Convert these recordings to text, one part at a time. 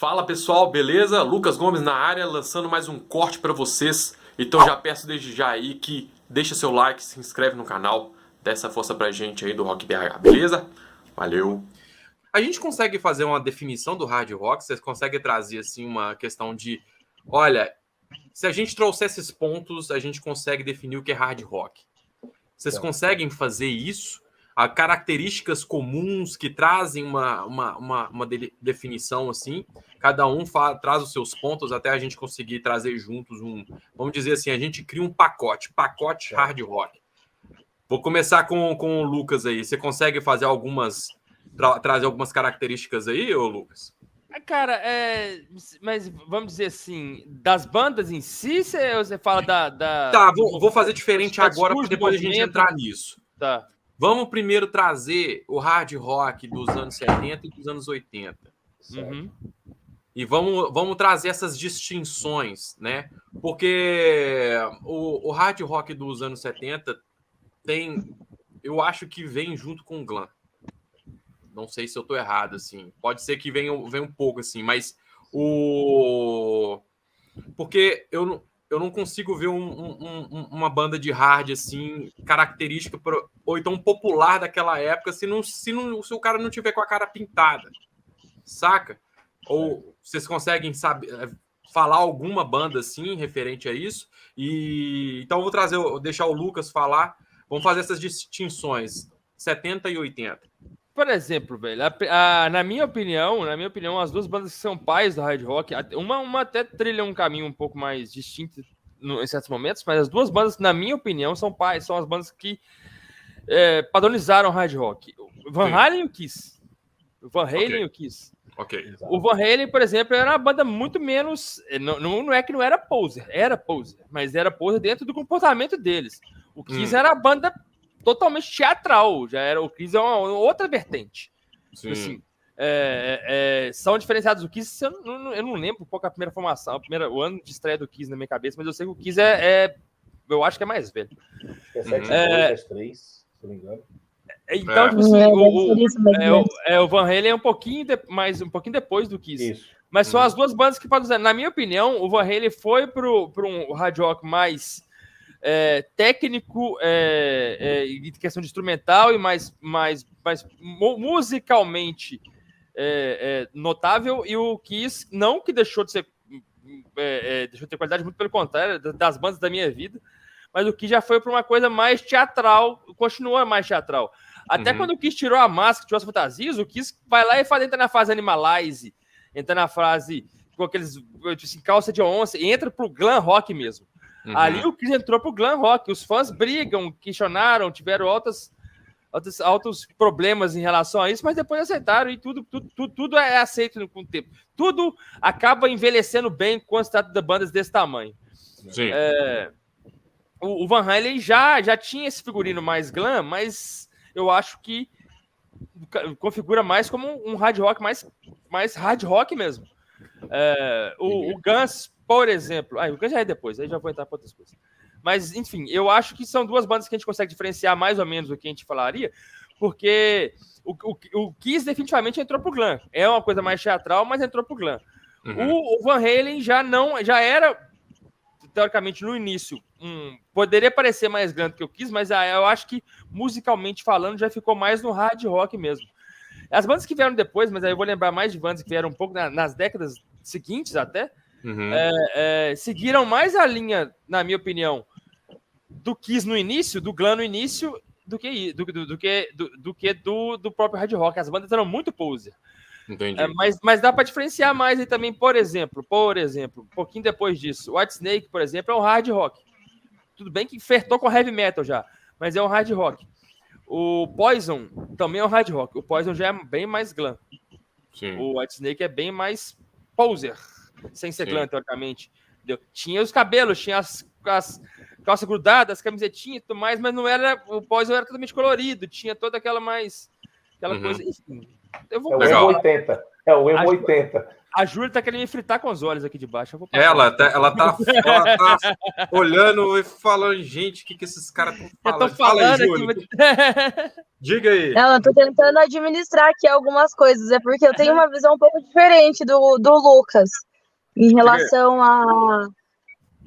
Fala pessoal, beleza? Lucas Gomes na área, lançando mais um corte para vocês. Então já peço desde já aí que deixa seu like, se inscreve no canal, dá essa força pra gente aí do Rock BH, beleza? Valeu! A gente consegue fazer uma definição do hard rock? Vocês conseguem trazer assim uma questão de, olha, se a gente trouxer esses pontos, a gente consegue definir o que é hard rock. Vocês conseguem fazer isso? Há características comuns que trazem uma definição assim. Cada um traz os seus pontos até a gente conseguir trazer juntos vamos dizer assim, a gente cria um pacote hard rock. Vou começar com o Lucas aí. Você consegue fazer trazer algumas características aí, ô Lucas? Cara, mas vamos dizer assim, das bandas em si, você fala da... Tá, vou fazer diferente agora para depois a gente entrar nisso. Tá. Vamos primeiro trazer o hard rock dos anos 70 e dos anos 80. Uhum. E vamos trazer essas distinções, né? Porque o hard rock dos anos 70 eu acho que vem junto com o glam. Não sei se eu tô errado, assim. Pode ser que venha um pouco, assim, mas porque eu não consigo ver uma banda de hard, assim, característica, ou então popular daquela época, se o cara não tiver com a cara pintada, saca? Ou vocês conseguem falar alguma banda, assim, referente a isso? Então eu vou deixar o Lucas falar. Vamos fazer essas distinções, 70 e 80. Por exemplo, velho, na minha opinião, as duas bandas que são pais do hard rock, uma até trilha um caminho um pouco mais distinto em certos momentos, mas as duas bandas, na minha opinião, são as bandas que padronizaram o hard rock. O Van Halen e o Kiss. O Van Halen e o Kiss. Ok. O Van Halen, por exemplo, era uma banda muito menos... Não é que não era poser, mas era poser dentro do comportamento deles. O Kiss era a banda totalmente teatral, o Kiss é uma outra vertente. Sim. Assim, são diferenciados. O Kiss, eu não lembro qual é a primeira formação, o ano de estreia do Kiss na minha cabeça, mas eu sei que o Kiss eu acho que é mais velho. É 7-3, se não me engano. Então, tipo assim, o Van Halen é um pouquinho depois do Kiss. Isso. Mas são as duas bandas que podem usar. Na minha opinião, o Van Halen foi para um hard rock mais técnico, em questão de instrumental e mais musicalmente notável, e o Kiss não que deixou de ser deixou de ter qualidade, muito pelo contrário, das bandas da minha vida, mas o Kiss já foi para uma coisa mais teatral, continua mais teatral. Até quando o Kiss tirou a máscara, tirou as fantasias, o Kiss vai lá e entra na fase Animalize, entra na fase com aqueles assim, calça de onça, e entra pro glam rock mesmo. Ali o Kiss entrou pro glam rock. Os fãs brigam, questionaram, tiveram altos problemas em relação a isso, mas depois aceitaram e tudo é aceito com o tempo. Tudo acaba envelhecendo bem quando se trata de bandas desse tamanho. Sim. O Van Halen já tinha esse figurino mais glam, mas eu acho que configura mais como um hard rock, mais hard rock mesmo. O Guns, por exemplo... o Guns já é depois, aí já vou entrar para outras coisas. Mas, enfim, eu acho que são duas bandas que a gente consegue diferenciar mais ou menos do que a gente falaria, porque o Kiss definitivamente entrou pro glam. É uma coisa mais teatral, mas entrou pro glam. O Van Halen já era, teoricamente, no início, poderia parecer mais glam do que o Kiss, mas eu acho que, musicalmente falando, já ficou mais no hard rock mesmo. As bandas que vieram depois, mas aí eu vou lembrar mais de bandas que vieram um pouco nas décadas seguintes até, seguiram mais a linha, na minha opinião, do Kiss no início, do glam no início, do que do próprio hard rock. As bandas eram muito poser. Entendi. Mas dá para diferenciar mais aí também, por exemplo, um pouquinho depois disso, o Whitesnake, por exemplo, é um hard rock. Tudo bem que flertou com heavy metal já, mas é um hard rock. O Poison também é um hard rock. O Poison já é bem mais glam. Sim. O Whitesnake é bem mais poser, sem ser glam, teoricamente. Entendeu? Tinha os cabelos, tinha as calças grudadas, as camisetinhas e tudo mais, mas não era. O Poison era totalmente colorido, tinha toda aquela coisa. Enfim, o emo 80. É o emo 80. A Júlia tá querendo me fritar com os olhos aqui de baixo. Eu vou passar. Ela tá olhando e falando, gente, o que esses caras estão falando? Eu tô falando Fala aí, Júlia. aqui. Diga aí. Eu tô tentando administrar aqui algumas coisas, é porque eu tenho uma visão um pouco diferente do Lucas em relação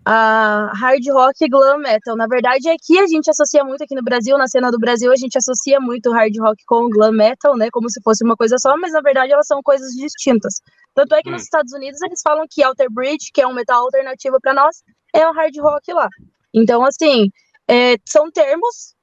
a hard rock e glam metal. Na verdade, aqui a gente associa muito, aqui no Brasil, na cena do Brasil, a gente associa muito o hard rock com o glam metal, né, como se fosse uma coisa só, mas na verdade elas são coisas distintas. Tanto é que nos Estados Unidos eles falam que Alter Bridge, que é um metal alternativo para nós, é um hard rock lá. Então, assim, são termos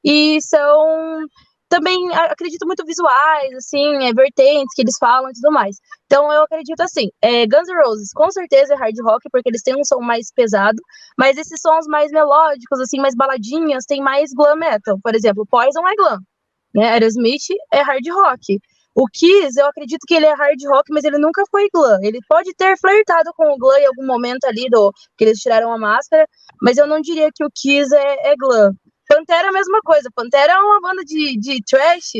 e são também, acredito, muito visuais, assim, vertentes que eles falam e tudo mais. Então, eu acredito assim, Guns N' Roses, com certeza é hard rock, porque eles têm um som mais pesado, mas esses sons mais melódicos, assim, mais baladinhas, tem mais glam metal. Por exemplo, Poison é glam, né? Aerosmith é hard rock. O Kiss, eu acredito que ele é hard rock, mas ele nunca foi glam. Ele pode ter flertado com o glam em algum momento ali, que eles tiraram a máscara, mas eu não diria que o Kiss é glam. Pantera é a mesma coisa. Pantera é uma banda de trash.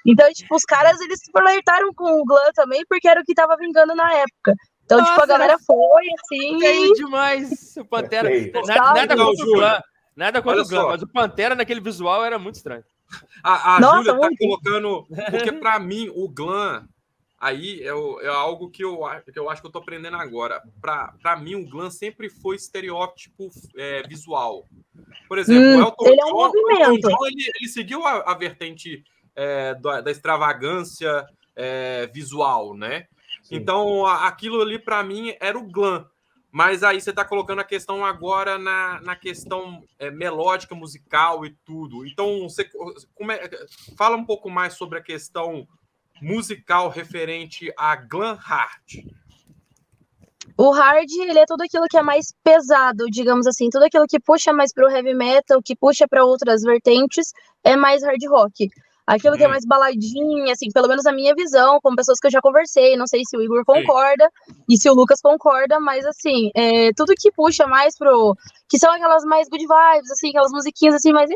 Então, tipo, os caras, eles flertaram com o glam também, porque era o que tava vingando na época. Então, tipo, a galera foi, assim... Feio demais, o Pantera. Nada contra o glam. Nada contra o glam, mas o Pantera naquele visual era muito estranho. A Júlia tá colocando... Porque pra mim, o glam... Aí é algo que eu acho que eu tô aprendendo agora. Pra mim, o glam sempre foi estereótipo visual. Por exemplo, o Elton John, ele seguiu a vertente da extravagância visual, né? Sim. Então, aquilo ali, para mim, era o glam. Mas aí você está colocando a questão agora na questão melódica, musical e tudo. Então, fala um pouco mais sobre a questão musical referente a glam hard. O hard, ele é tudo aquilo que é mais pesado, digamos assim, tudo aquilo que puxa mais pro heavy metal, que puxa para outras vertentes, é mais hard rock. Aquilo que é mais baladinha, assim, pelo menos na minha visão, com pessoas que eu já conversei, não sei se o Igor concorda e se o Lucas concorda, mas assim, tudo que puxa mais que são aquelas mais good vibes, assim, aquelas musiquinhas assim, mas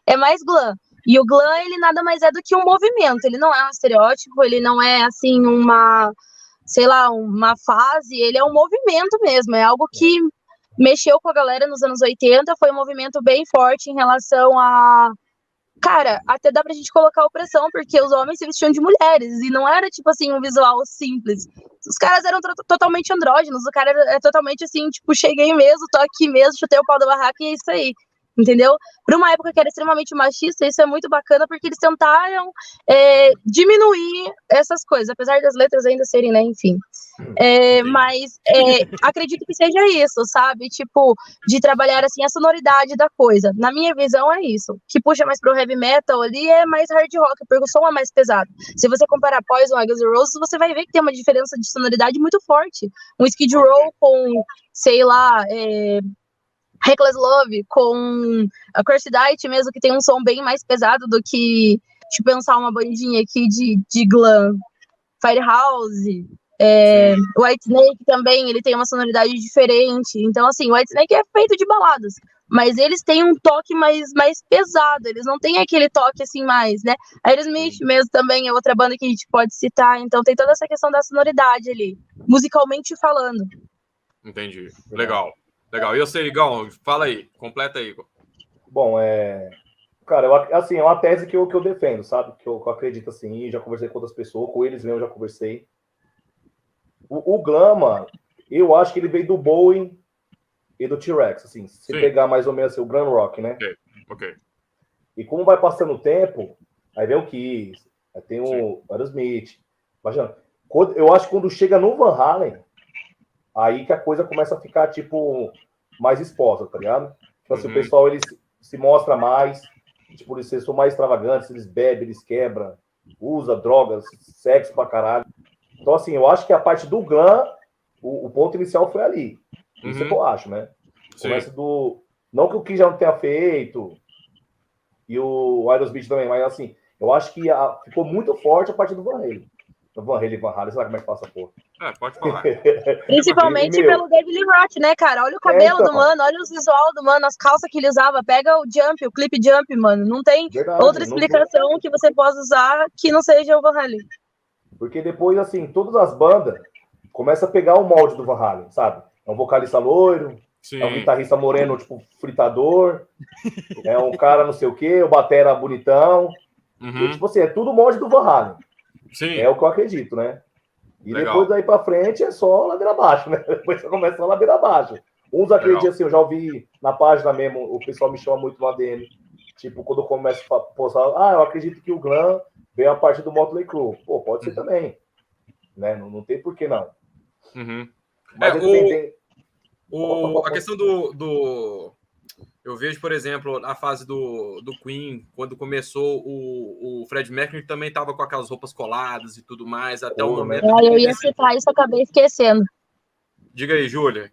é mais glam. E o glam, ele nada mais é do que um movimento, ele não é um estereótipo, ele não é, assim, uma fase, ele é um movimento mesmo, é algo que mexeu com a galera nos anos 80, foi um movimento bem forte em relação a... Cara, até dá pra gente colocar opressão, porque os homens se vestiam de mulheres, e não era, tipo assim, um visual simples. Os caras eram totalmente andrógenos, o cara é totalmente assim, tipo, cheguei mesmo, tô aqui mesmo, chutei o pau da barraca e é isso aí. Entendeu? Para uma época que era extremamente machista, isso é muito bacana, porque eles tentaram diminuir essas coisas, apesar das letras ainda serem, né, enfim. Mas acredito que seja isso, sabe? Tipo, de trabalhar, assim, a sonoridade da coisa. Na minha visão, é isso. O que puxa mais pro heavy metal ali é mais hard rock, porque o som é mais pesado. Se você comparar Poison e Guns N' Roses, você vai ver que tem uma diferença de sonoridade muito forte. Um Skid Row com, sei lá... Reckless Love, com a Cursidite mesmo, que tem um som bem mais pesado do que, tipo, pensar uma bandinha aqui de glam. Firehouse, Whitesnake também, ele tem uma sonoridade diferente. Então, assim, Whitesnake é feito de baladas, mas eles têm um toque mais pesado, eles não têm aquele toque, assim, mais, né? Aerosmith mesmo também é outra banda que a gente pode citar, então tem toda essa questão da sonoridade ali, musicalmente falando. Entendi, legal. Legal. E eu sei, Igão, fala aí, completa aí, Igor. Bom, cara, assim, é uma tese que eu defendo, sabe? Que eu acredito assim, já conversei com outras pessoas, com eles mesmo já conversei. O glam, mano, eu acho que ele veio do Bowie e do T-Rex, assim, se pegar mais ou menos assim, o glam rock, né? Ok. E como vai passando o tempo, aí vem o Kiss, aí tem o Aerosmith. Imagina, eu acho que quando chega no Van Halen, aí que a coisa começa a ficar, tipo, mais exposta, tá ligado? Tipo assim, o pessoal, eles se mostra mais, tipo, eles são mais extravagantes, eles bebem, eles quebram, usam drogas, sexo pra caralho. Então, assim, eu acho que a parte do glam, o ponto inicial foi ali. Isso é que eu acho, né? Começa do... Não que o Kiss já não tenha feito, e o Aerosmith também, mas, assim, eu acho que ficou muito forte a parte do Van Halen. Van Halen, sei lá como é que passa a porra. Pode falar. Principalmente pelo David Lee Roth, né, cara? Olha o cabelo do mano, olha o visual do mano, as calças que ele usava. Pega o Jump, o clipe Jump, mano. Não tem outra explicação que você possa usar que não seja o Van Halen. Porque depois, assim, todas as bandas começam a pegar o molde do Van Halen, sabe? É um vocalista loiro, Sim. é um guitarrista moreno, tipo, fritador, é um cara não sei o quê, o batera bonitão. E, tipo assim, é tudo molde do Van Halen. Sim. É o que eu acredito, né? E Legal. depois daí pra frente é só ladeira abaixo, né? Depois você começa a ladeira abaixo. Uns acreditam assim, eu já ouvi na página mesmo, o pessoal me chama muito no ADM. Tipo, quando eu começo a postar, eu acredito que o glam veio a partir do Motley Crue. Pô, pode ser também. Né? Não tem por que não. Uhum. Mas a questão do... Eu vejo, por exemplo, a fase do Queen, quando começou o Fred Mercury também estava com aquelas roupas coladas e tudo mais, até o momento... Eu ia citar isso, acabei esquecendo. Diga aí, Júlia,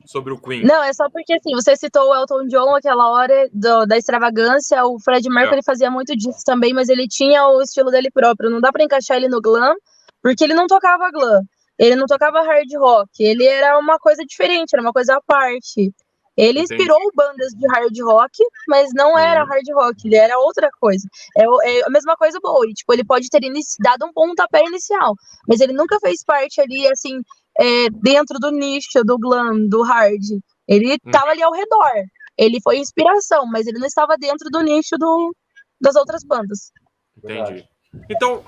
sobre o Queen. Não, é só porque, assim, você citou o Elton John aquela hora da extravagância, o Fred Mercury fazia muito disso também, mas ele tinha o estilo dele próprio, não dá pra encaixar ele no glam, porque ele não tocava glam, ele não tocava hard rock, ele era uma coisa diferente, era uma coisa à parte. Ele inspirou bandas de hard rock, mas não era hard rock, ele era outra coisa. É a mesma coisa Bowie, tipo, ele pode ter dado um pontapé inicial, mas ele nunca fez parte ali, assim, dentro do nicho, do glam, do hard. Ele estava ali ao redor. Ele foi inspiração, mas ele não estava dentro do nicho das outras bandas. Entendi. Então,